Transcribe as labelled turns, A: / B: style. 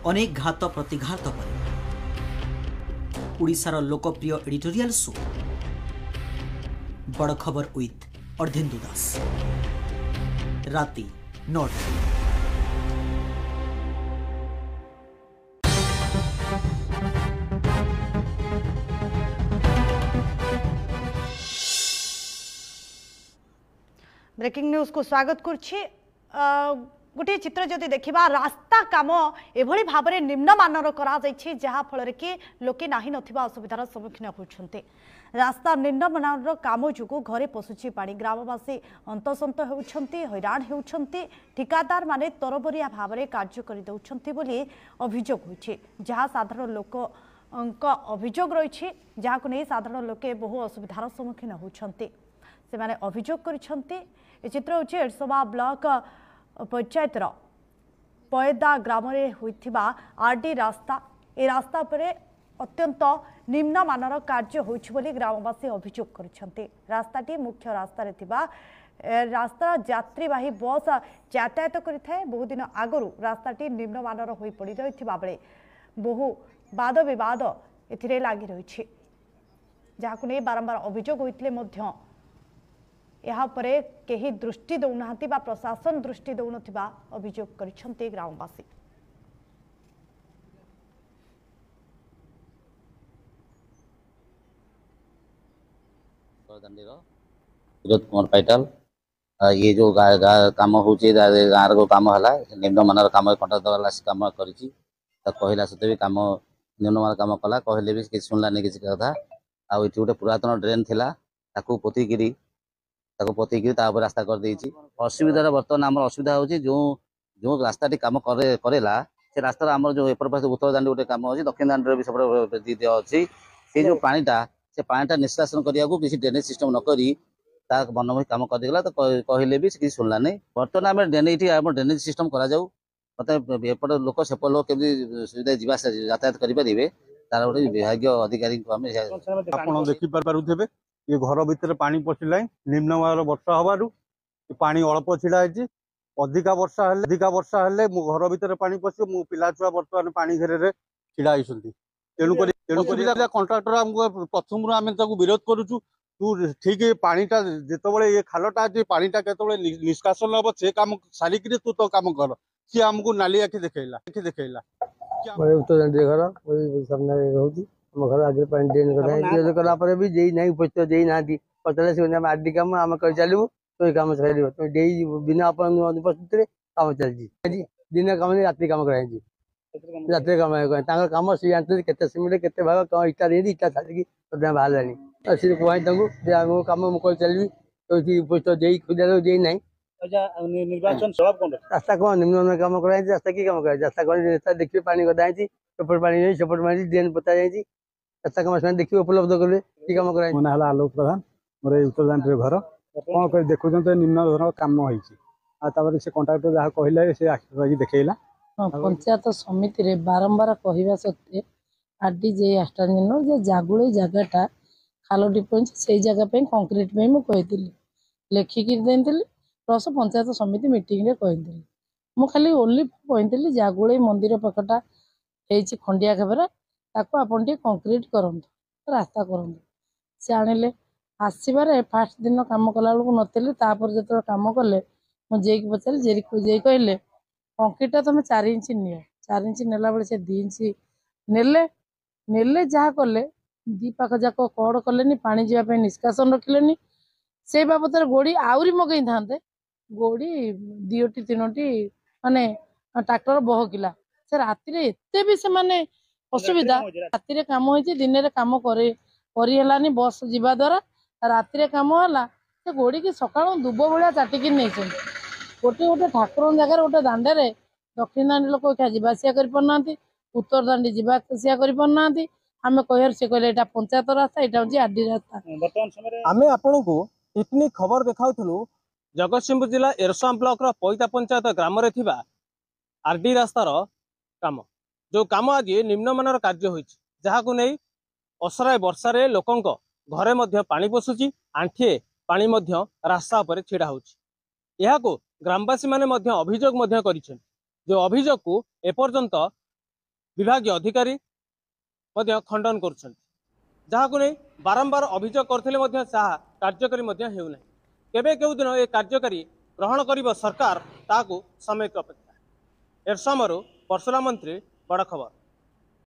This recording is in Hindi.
A: अनेक घात प्रतिघात पर ओडिशार लोकप्रिय एडिटोरियल शो बड़ खबर विथ अर्धेन्दु दास राति 9।
B: ब्रेकिंग न्यूज को स्वागत करुछि। गोटे चित्र जदि देखा रास्ता काम एभली भाव में निम्नमानर करा फल कि लोके नाही नथिबा असुविधार सम्मुखीन होउछन्ते। रास्ता निम्नमानर काम जुगु घरे पशुछि पानी। ग्रामवासी अंतसंत होउछन्ते, हैरान होउछन्ते। ठिकादार माने तरबरिया भाव में कार्य करि दउछन्ते बोली अभियोग होइछि। जहाँ साधारण लोक अभियोग रही जहाँ नहीं साधारण लोके बहु असुविधार सम्मुखीन होउछन्ते। से माने अभियोग करिछन्ते। ए चित्र होछि एरसोबा ब्लॉक पंचायतर पयदा ग्राम में होइथिबा आरडी रास्ता। ए रास्ता पर अत्यंत निम्नमानर कार्य होइछि बोली ग्रामवासी अभियोग करिछन्ते। रास्ताटी मुख्य रास्ता रे थिबा रास्ता यात्रीवाही बस यातायात करिथाय। बहु दिन आगरु रास्ताटी निम्नमानर होई पड़ी रहिथिबा बेले बहु वाद विवाद एथिरे लागि रहिछि। जाहाकु नै बारंबार अभियोग होइतले मध्य यहाँ परे केही दृष्टि दौनाहांती बा प्रशासन दृष्टि दौनथिबा अभियोग करिसंते ग्रामवासी।
C: विनोद कुमार पाइटाल ये जो काम होचे गाँव को काम है निम्नमानर काम कंट्राक्टर वाला काम करिछि कहला सते भी काम निम्नमानर काम कला कहले भी किसी सुनला नहीं किसी कथा। आ इठी गोटे पुरातन ड्रेन थिला ताकू पोतिकिरी रास्ता कर देछि। असुविधा बर्तमान आम असुविधा हो जो जो रास्ता काम करेला से रास्ता आम जो एपर पास उत्तर दांडी गोटे काम अच्छी दक्षिण दांडी भी सब अच्छी से जो पानीटा निष्कासन करने को किसी ड्रेनेज सिस्टम नक मनमोही काम करदेला तो कहले भी किसी सुनला नहीं। बर्तमान आम ड्रेनेज सिस्टम करा जाऊ मतलब एपट लोक सेपट लोक केमी सुविधा जीवा यातायात करेंगे तार गोटे विभाग अधिकारी
D: आप देखिपे ये घर भितर पानी पशिला निम्नमानर वर्षा हबार पानी अल्प छिड़ा अधिका वर्षा हेले मो घर भितर पानी पशि मो पिला छुआ बर्तमान पानी घेरे छिड़ा होती। तेणुक कंट्राक्टर आमको प्रथम आम विरोध करुचु तू ठीक पानीटा जिते ये खालटा अच्छे पानीटा के निष्कासन हम से कम सारिक तू तो कम कर सी आमको नाली आखि देखला
E: घर सामने रोची घर आगे पानी ड्रेन कला भी जेई ना उपस्थित जेई ना पचास आरडी कम आम कर चलू तो कम चलो तो जेई बिना उपस्थित कम चलती दिन कम राति कम कराई राति कम कम सी जानते के सिमेंट के भाग कम इटा दे इटा छाड़ी बाहर सी कह कम कर चलि तो उपस्थित जेई खुदा जेई ना
D: निर्वाचन
E: रास्ता कौन निम्न कम कराई रास्ता की कम कराई रास्ता कौन देखिए पानी गदाई सेपट पानी सेपट पानी ड्रेन पता जाए रास्ता कम से देखिए उपलब्ध कले कि कम कराई।
D: मन है आलोक प्रधान मोर उत्तर दांडी घर कौन कर देखुं निम्न धरण काम होती से कंट्राक्टर जहाँ कहले से देखला
F: पंचायत समिति रे बारंबार कहवा सत्वे आरडी जे आस्टानिनो जे जागुले जगटा खाल डिपोज से जगह कंक्रीट में मुझे लेखिकी देती प्लस पंचायत समिति मीटिंग रे कही मु खाली ओनली कही जागुले मंदिर पाखटा खंडिया खेबरा ताको आपन टी कंक्रीट करंतु रास्ता करंतु से आनिले आसबार फास्ट दिन काम कला बेलू नथिले तापर जत काम कले मुझे पचारे जे कहले कंक्रीटा तुम 4 इंच नियो 4 इंच नेला बेले से 2 इंच नेले नेले जहाँ कले दी पाख जाक कड़ कले पानी जावाई निष्कासन रखिले से बाबद गोड़ी आउरी मगई था गोड़ी 2टी 3टी माने ट्रैक्टर बहकिला से राति एते भी से माने असुविधा राति काम होती दिन में कम करी बस जीवा द्वारा राति काम है से गोड़ी की सका दुब भाया चाटिकी नहीं गोटे गोटे ठाकुर जगार गोटे दांडे दक्षिण दांडी लोक क्या जावासिया करना उत्तर दांडी जावासिया करना आम कह से कहले यहाँ पंचायत रास्ता यहाँ हूँ आरडी रास्ता।
D: आम आपण को पिकनिक खबर देखाऊलु जगतसिंहपुर जिला एरसों ब्लॉक पैता पंचायत ग्राम आरडी रास्तार काम जो काम आज निम्नमानर कार्य होइछि जहाकु नै असराय वर्षारे लोकंक घरे मध्य पानी पशुची आंठिए पानी मध्य रास्ता पर छिड़ा होछि। एहाको ग्रामवासी माने मध्य अभियोग मध्य करिसेन जो अभियोग को एपर्यंत
G: विभागीय अधिकारी खंडन कर बारंबार अभियोग करते कार्यकारी हेउना केबे केउ दिन ए कार्यकारी ग्रहण करिब सरकार ताकू समय अपेक्षा एरसमरु परशुराम मंत्री बड़ खबर।